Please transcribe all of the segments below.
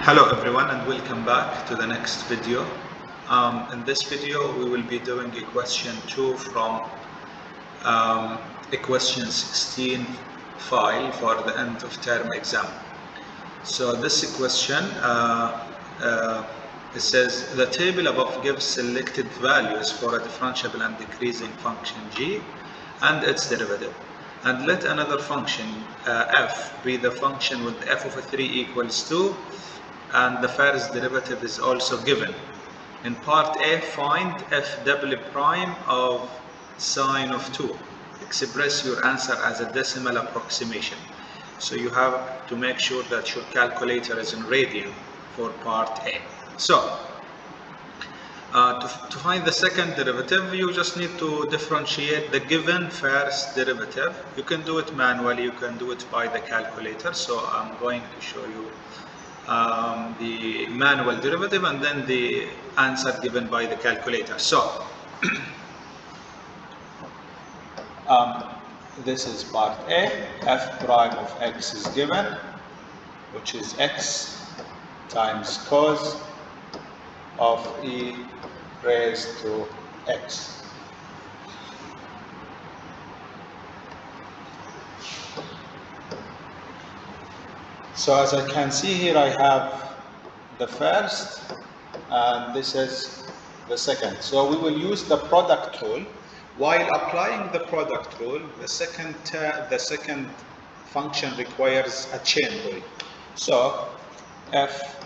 Hello everyone and welcome back to the next video. In this video we will be doing a question 2 from a question 16 file for the end of term exam. So this question it says the table above gives selected values for a differentiable and decreasing function g and its derivative, and let another function f be the function with f of a 3 equals 2 and the first derivative is also given. In part A, find f double prime of sine of 2. Express your answer as a decimal approximation. So you have to make sure that your calculator is in radian for part A. So to find the second derivative, you just need to differentiate the given first derivative. You can do it manually, you can do it by the calculator. So I'm going to show you the manual derivative and then the answer given by the calculator. So this is part A. F prime of x is given, which is x times cos of e raised to x. So as I can see here, I have the first and this is the second. So we will use the product rule. While applying the product rule, the second function requires a chain rule. So f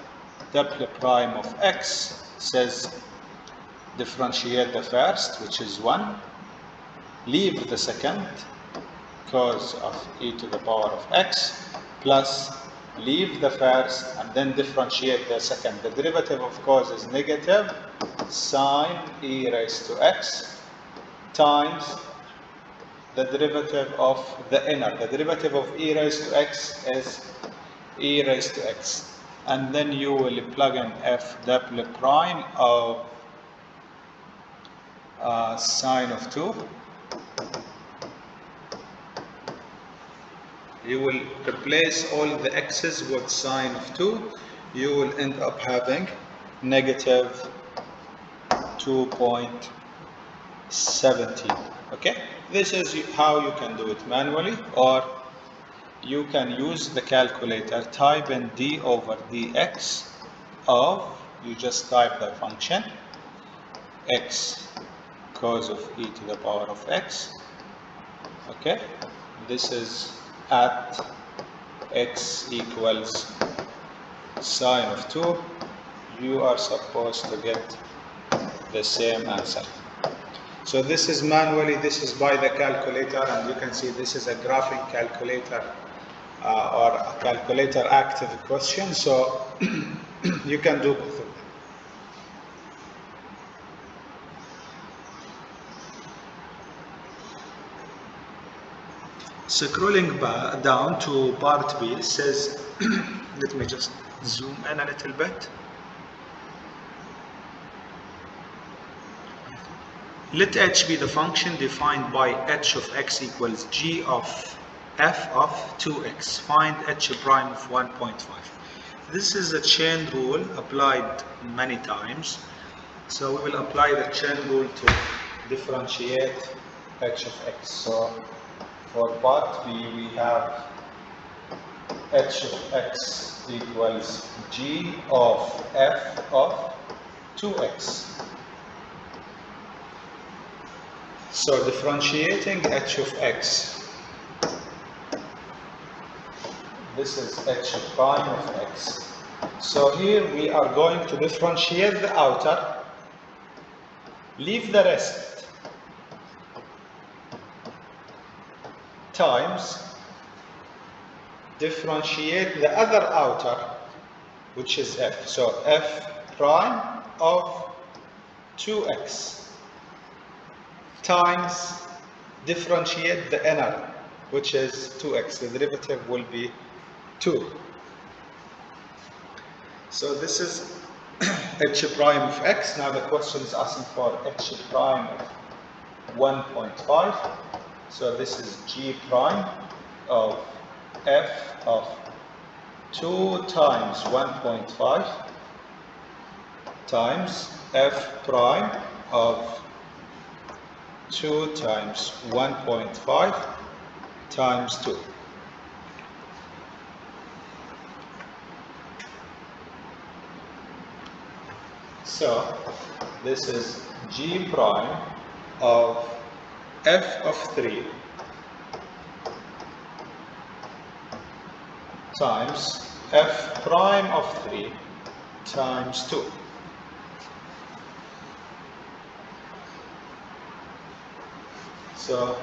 double prime of x says differentiate the first, which is 1, leave the second, cos of e to the power of x, plus leave the first and then differentiate the second. The derivative of cos is negative sine e raised to x times the derivative of the inner. The derivative of e raised to x is e raised to x. And then you will plug in f double prime of sine of 2. You will replace all the x's with sine of 2. You will end up having negative 2.17. Okay, this is how you can do it manually, or you can use the calculator. Type in d over dx of, you just type the function x cos of e to the power of x. Okay, this is at x equals sine of 2, you are supposed to get the same answer. So this is manually, this is by the calculator, and you can see this is a graphing calculator or a calculator active question. So you can do both of them. Scrolling down to part B, it says, let me just zoom in a little bit. Let h be the function defined by h of x equals g of f of 2x. Find h prime of 1.5. This is a chain rule applied many times. So we will apply the chain rule to differentiate h of x. So for part B, we have h of x equals g of f of 2x. So differentiating h of x, this is h prime of x. So here we are going to differentiate the outer, leave the rest, times differentiate the other outer, which is f. So f prime of 2x times differentiate the inner, which is 2x. The derivative will be 2. So this is h prime of x. Now the question is asking for h prime of 1.5. So this is g prime of f of 2 times 1.5 times f prime of 2 times 1.5 times 2. So this is g prime of f of 3 times f prime of 3 times 2. So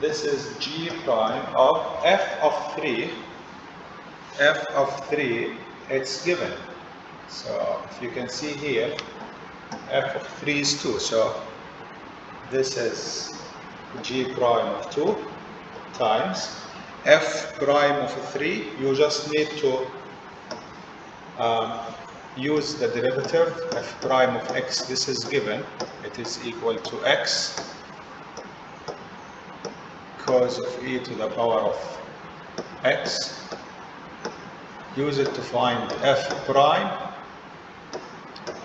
this is g prime of f of 3. F of 3, it's given. So if you can see here, f of 3 is 2. So this is g prime of 2 times f prime of 3. You just need to use the derivative. F prime of x, this is given. It is equal to x cos of e to the power of x. Use it to find f prime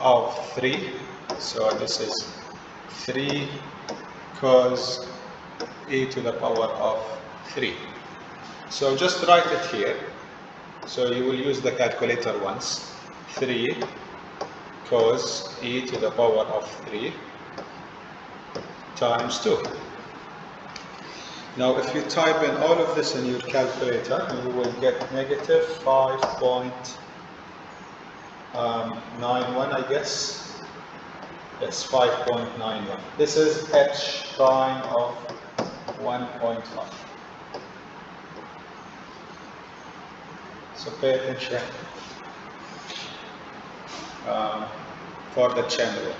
of 3. So this is 3 cos e to the power of 3. So just write it here. So you will use the calculator once. 3 cos e to the power of 3 times 2. Now if you type in all of this in your calculator, you will get negative 5.91, I guess. Yes, 5.91. This is h prime of 1.5. So pay attention for the channel.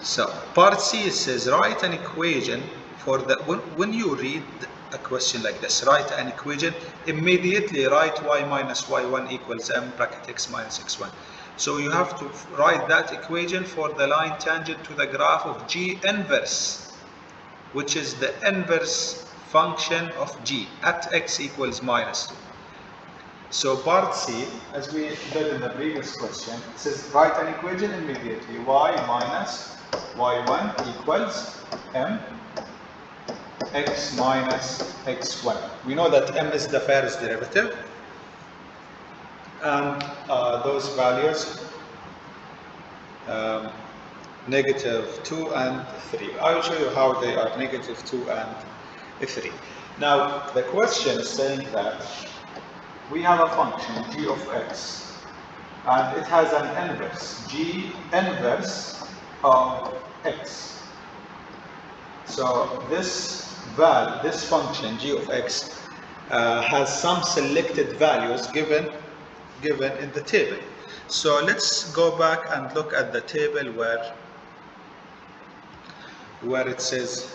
So part C says write an equation for the, when you read a question like this, write an equation, immediately write y minus y1 equals m bracket x minus x1. So you have to write that equation for the line tangent to the graph of g inverse, which is the inverse function of g at x equals minus 2. So part C, as we did in the previous question, it says write an equation immediately. Y minus y1 equals m x minus x1. We know that m is the first derivative, and those values negative 2 and 3. I will show you how they are negative 2 and 3. Now the question is saying that we have a function g of x, and it has an inverse, g inverse of x. So this function g of x has some selected values given in the table. So let's go back and look at the table where it says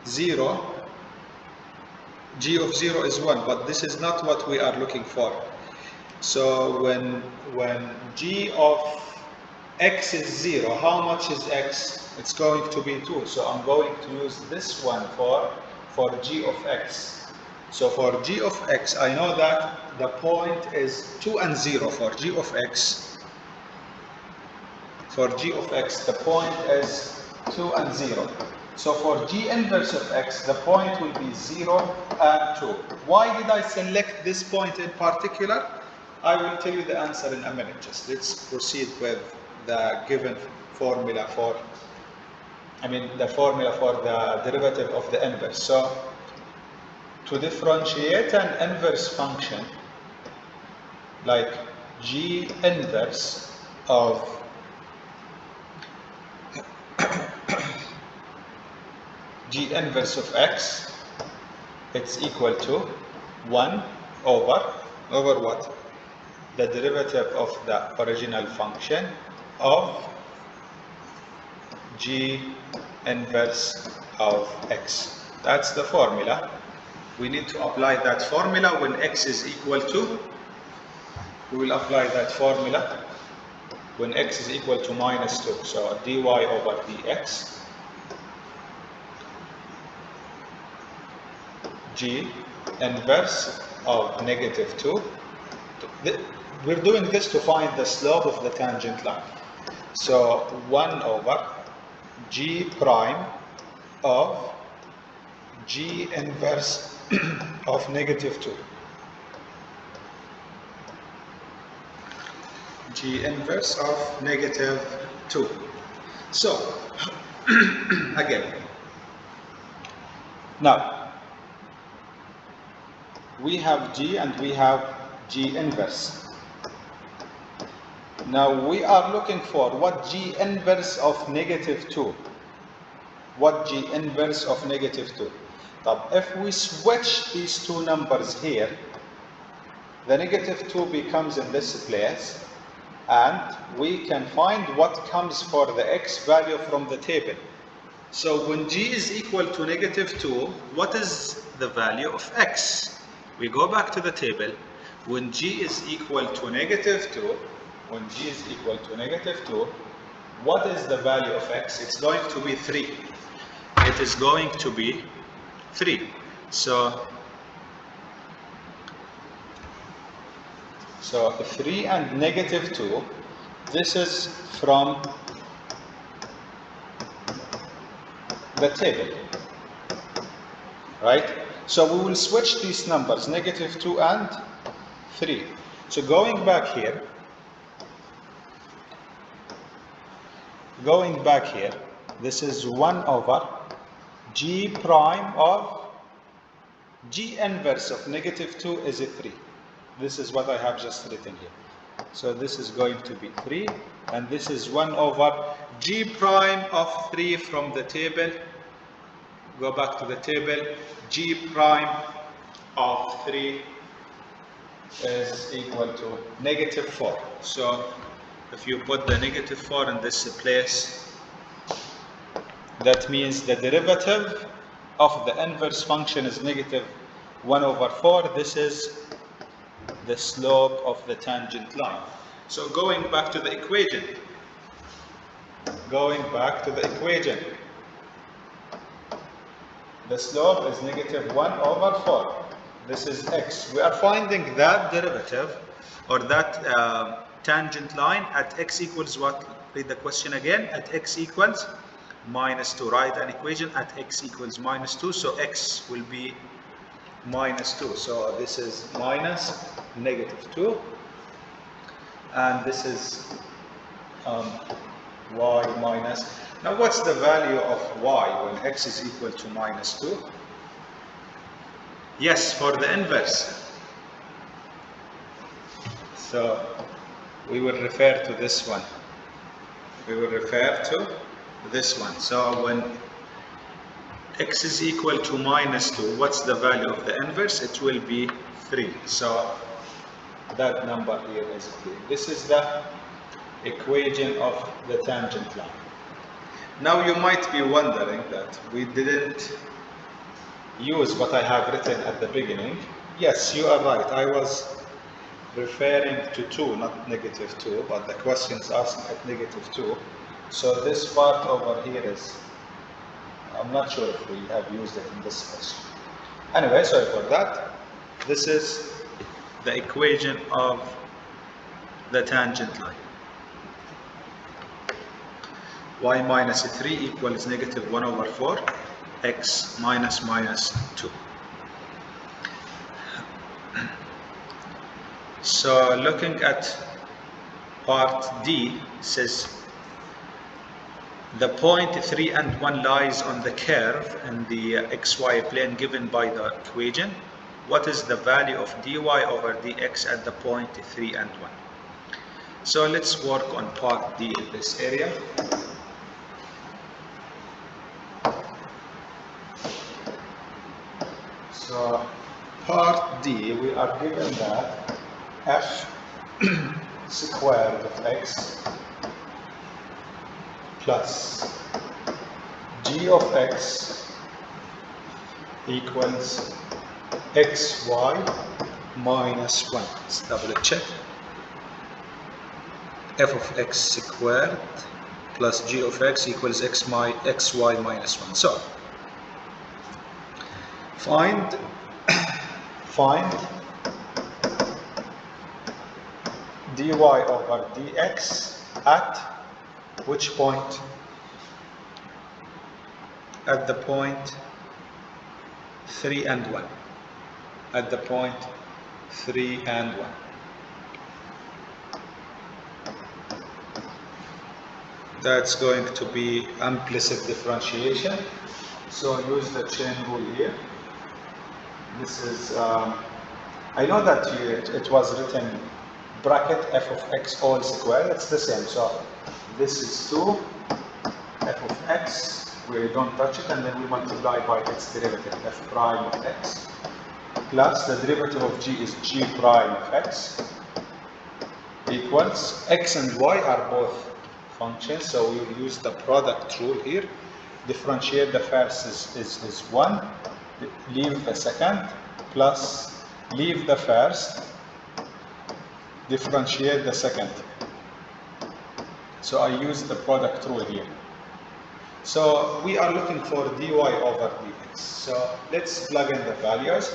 zero, g of 0 is 1, but this is not what we are looking for. So when g of x is 0, how much is x? It's going to be 2. So I'm going to use this one for g of x. So for g of x, I know that the point is 2 and 0 for g of x. For g of x, the point is 2 and 0. So for g inverse of x, the point will be 0 and 2. Why did I select this point in particular? I will tell you the answer in a minute. Just let's proceed with the given formula for, the formula for the derivative of the inverse. So to differentiate an inverse function like g inverse of g inverse of x, it's equal to 1 over what? The derivative of the original function of g inverse of x. That's the formula. We need to apply that formula when x is equal to, we will apply that formula when x is equal to -2. So dy over dx g inverse of -2. We're doing this to find the slope of the tangent line. So 1 over g prime of g inverse of -2. G inverse of -2. So again, now we have g and we have g inverse. Now we are looking for what g inverse of -2. What g inverse of -2. If we switch these two numbers here, the -2 becomes in this place, and we can find what comes for the x value from the table. So when g is equal to -2, what is the value of x? We go back to the table. When g is equal to -2, when g is equal to -2, what is the value of x? It's going to be 3. It is going to be 3. So 3 and -2, this is from the table, right? So we will switch these numbers, -2 and 3. So going back here, this is 1 over g prime of g inverse of -2 is a 3. This is what I have just written here. So this is going to be 3, and this is 1 over g prime of 3 from the table. Go back to the table. G prime of 3 is equal to -4. So if you put the -4 in this place, that means the derivative of the inverse function is -1 over 4. This is the slope of the tangent line. So going back to the equation, the slope is -1 over 4. This is x. We are finding that derivative, or that tangent line at x equals what? Read the question again. At x equals -2. Write an equation at x equals -2. So x will be -2. So this is minus -2, and this is y minus. Now what's the value of y when x is equal to -2? Yes, for the inverse. So we will refer to this one. So when x is equal to -2, what's the value of the inverse? It will be 3. So that number here is 3. This is the equation of the tangent line. Now you might be wondering that we didn't use what I have written at the beginning. Yes, you are right. I was referring to 2, not -2, but the questions asked at -2. So this part over here is, I'm not sure if we have used it in this question. Anyway, sorry for that. This is the equation of the tangent line. Y minus 3 equals -1 over 4, x minus -2. So looking at part D, says the point 3 and 1 lies on the curve in the xy plane given by the equation. What is the value of dy over dx at the point 3 and 1? So let's work on part D in this area. So part D, we are given that f squared of x plus g of x equals xy minus 1. Let's double check. f of x squared plus g of x equals xy minus 1. So find dy over dx at which point? At the point 3 and 1. At the point 3 and 1. That's going to be implicit differentiation. So use the chain rule here. This is, I know that it was written bracket f of x all squared. It's the same. So this is 2 f of x, we don't touch it, and then we multiply by its derivative, f prime of x, plus the derivative of g is g prime of x, equals x and y are both functions, so we will use the product rule here. Differentiate the first is 1, leave the second, plus leave the first, differentiate the second. So I use the product rule here. So we are looking for dy over dx. So let's plug in the values.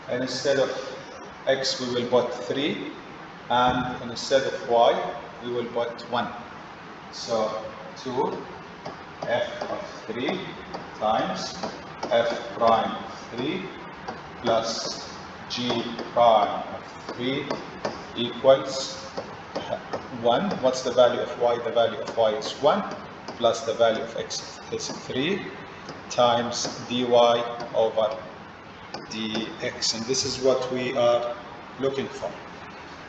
And instead of x, we will put 3. And instead of y, we will put 1. So 2 f of 3 times f prime of 3 plus g prime of 3 equals 1. What's the value of y? The value of y is 1, plus the value of x is 3 times dy over dx. And this is what we are looking for.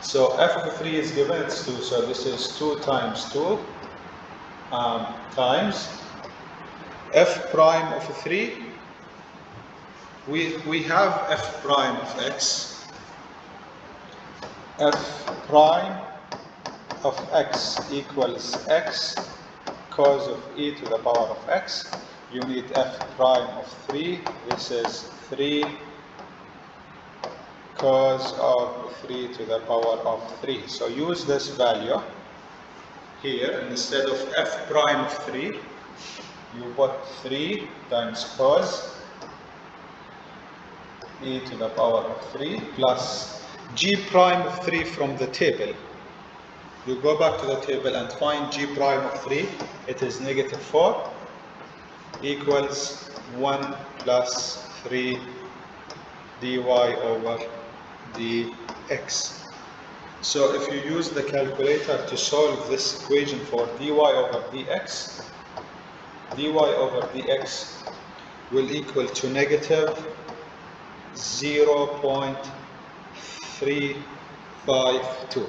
So f of 3 is given, it's 2. So this is 2 times 2 times f prime of 3. We have f prime of x. F prime of x equals x cos of e to the power of x. You need f prime of 3. This is 3 cos of 3 to the power of 3. So use this value here. Instead of f prime of 3, you put 3 times cos e to the power of 3 plus g prime of 3 from the table. You go back to the table and find g prime of 3. It is negative 4 equals 1 plus 3 dy over dx. So if you use the calculator to solve this equation for dy over dx, dy over dx will equal to negative 0.352.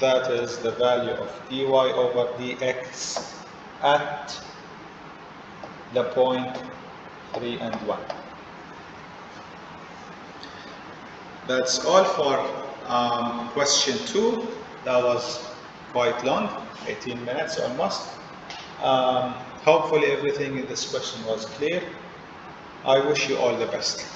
That is the value of dy over dx at the point 3 and 1. That's all for question 2. That was quite long, 18 minutes almost. Hopefully everything in this question was clear. I wish you all the best.